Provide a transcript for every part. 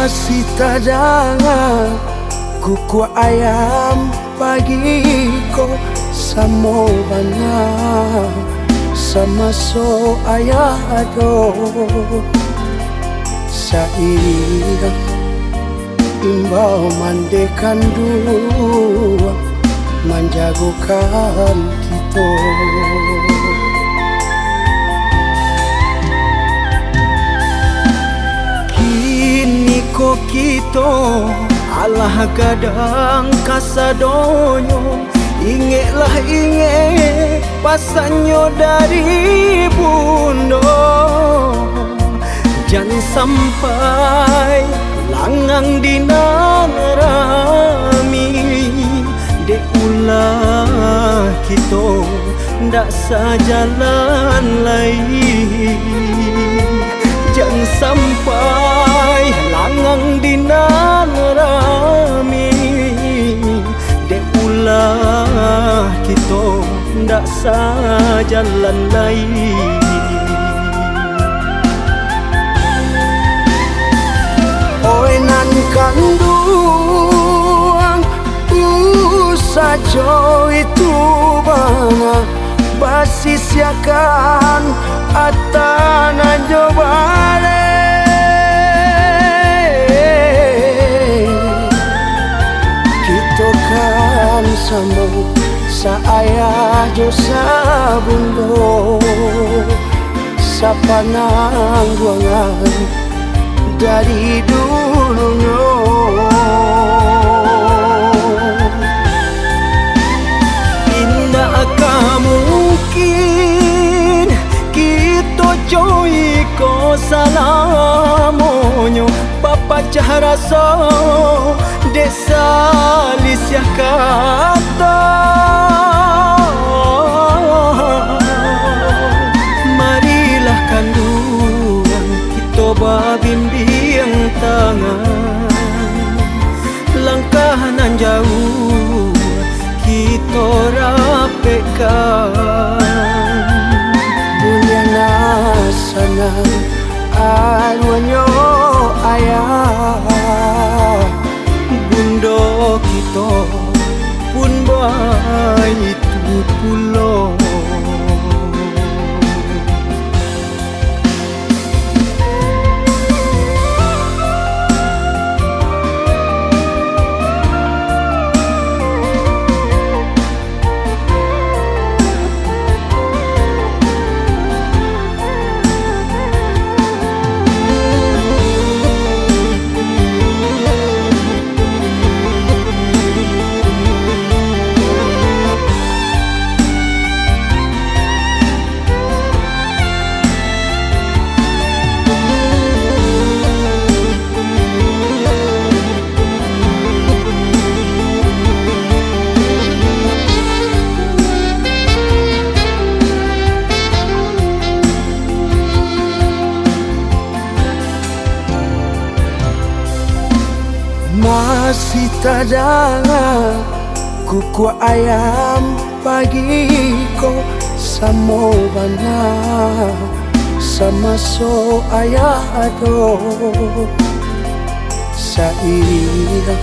Masih tadanga kuku ayam pagi ko samo bana sama so ayah ado saira imbau mandekan dua menjagokan kita. Ko kita alah kadang kasadonyo ingeklah inge pasanyo dari bundo. Jangan sampai langang dinarami de ulah kita ndak sajalan lain. Jangan sampai langang dinarami de ulah kita ndak sajalan lain. Oi nan kanduang sajo itu bana basis yakan atana jobale kita kan samo sa ayah jo sabundo sa panangguangan dari dulunya. Indah akan mungkin kita joy ko salamonyo papa cahrasa desa lisiah kata. Marilah kandungan kita babimbiang tangan langkah nan jauh kita rapekan. Bunyana sanang arwanyo ayah bundo kita pun baik itu pulau. Masih tadanga kuku ayam pagi ko samo bana sama so ayah ado saira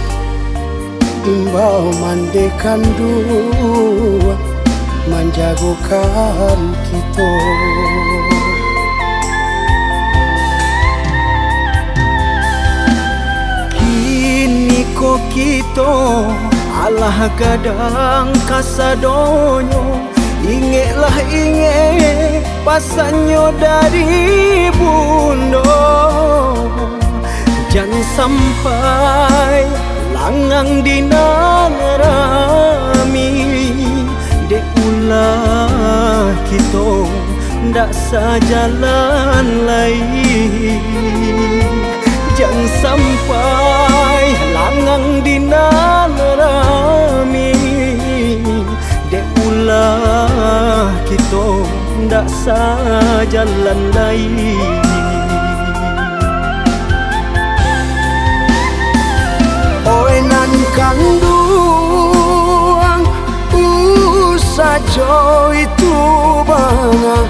imbau mandekan dua menjagokan kita. Ko kita alah kadang kasadonyo ingeklah inge pasanyo dari bundo. Jangan sampai langang dinarami de ulah kita ndak sajalan lain. Jangan sampai langang dinarami de ulah kita ndak sajalan lain. Oi nan kanduang sajo itu bana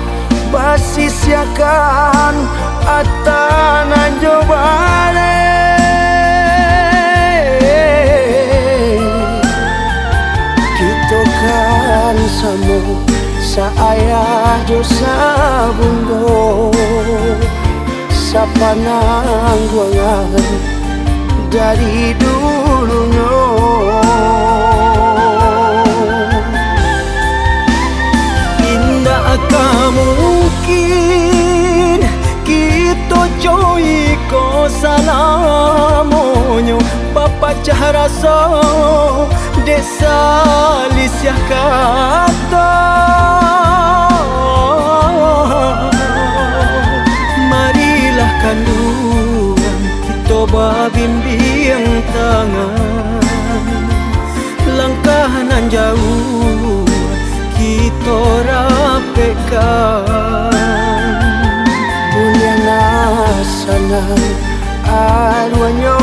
basis yakan atana jobale sa ayah jo sa bunggo, sa panangguangan dari dulunya. Indah akan mungkin kita joy ko salamonyo papacah rasa desa lisiah kata. Marilah kandungan kita babimbiang tangan, langkah nan jauh kita rapekan. Buliana sana arwahnya